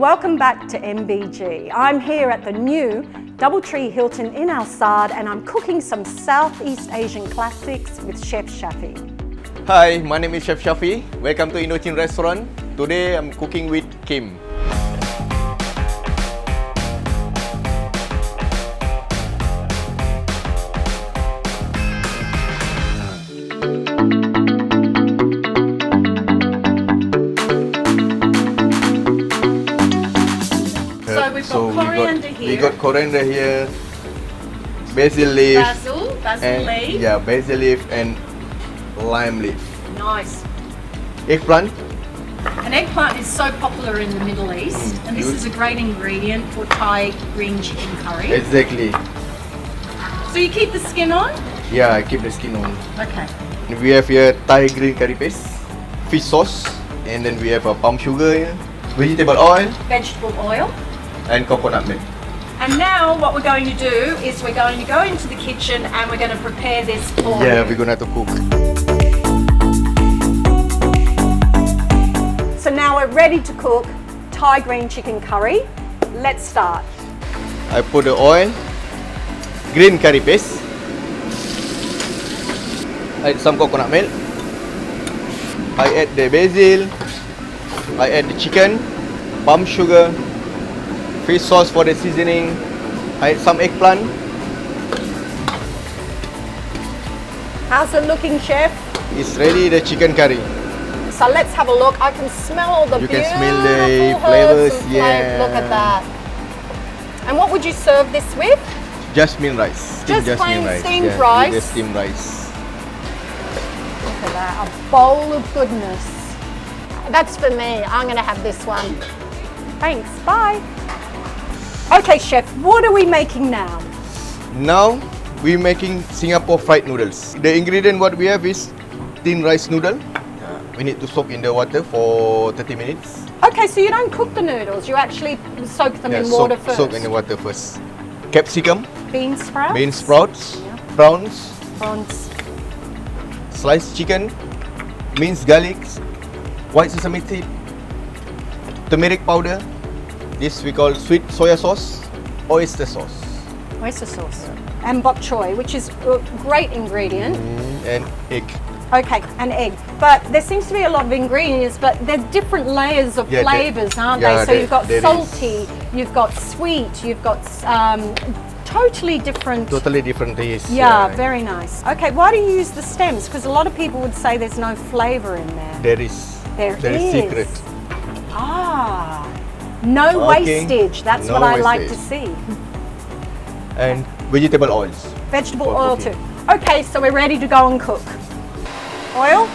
Welcome back to MBG. I'm here at the new Doubletree Hilton in Al Saad and I'm cooking some Southeast Asian classics with Chef Shaffy. Hi, my name is Chef Shaffy. Welcome to Indo-Chin Restaurant. Today I'm cooking with Kim. We got coriander here, basil leaf, basil leaf. Yeah, basil leaf and lime leaf. Nice. Eggplant. An eggplant is so popular in the Middle East, and this is a great ingredient for Thai green chicken curry. Exactly. So you keep the skin on? Yeah, I keep the skin on. Okay. We have here Thai green curry paste, fish sauce, and then we have a palm sugar here, vegetable oil, and coconut milk. And now what we're going to do is we're going to go into the kitchen and we're going to prepare this for Yeah, you. we're gonna have to cook. So now we're ready to cook Thai green chicken curry. Let's start. I put the oil, green curry paste, I add some coconut milk, I add the basil, I add the chicken, palm sugar, fish sauce for the seasoning, I add some eggplant. How's it looking, Chef? It's ready, the chicken curry. So let's have a look. I can smell all the You beautiful can smell the herbs flavors, and yeah. Look at that. And what would you serve this with? Jasmine rice. Just plain steamed yeah, rice? Just steamed rice. Look at that, a bowl of goodness. That's for me. I'm going to have this one. Thanks, bye. Okay, Chef, what are we making now? Now we're making Singapore fried noodles. The ingredient what we have is thin rice noodle. We need to soak in the water for 30 minutes. Okay, so you don't cook the noodles, you actually soak them in water first. Soak in the water first. Capsicum, bean sprouts, yeah. Prawns, sliced chicken, minced garlic, white sesame seed, turmeric powder. This we call sweet soya sauce, oyster sauce. Oyster sauce. And bok choy, which is a great ingredient. And egg. Okay, an egg. But there seems to be a lot of ingredients, but they're different layers of flavors, aren't they? So you've got salty, you've got sweet, you've got totally different taste. Yeah, very nice. Okay, why do you use the stems? Because a lot of people would say there's no flavor in there. There is. There is secret. Ah, no wastage. That's no what I like to wastage. see. And vegetable oils. Vegetable for oil cooking. too. Okay, so we're ready to go and cook. Oil.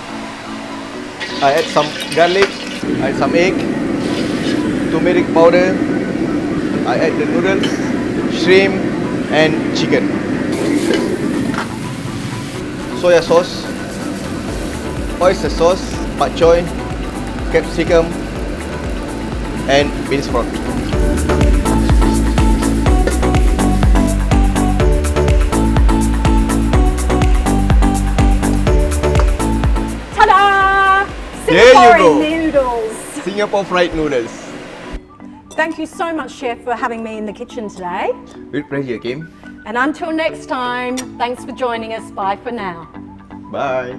I add some garlic, I add some egg, turmeric powder, I add the noodles, shrimp and chicken. Soya sauce, oyster sauce, bok choy, capsicum and bean sprout. Singapore noodles. Singapore fried noodles. Thank you so much, Chef, for having me in the kitchen today. With pleasure, Kim. And until next time, thanks for joining us. Bye for now. Bye.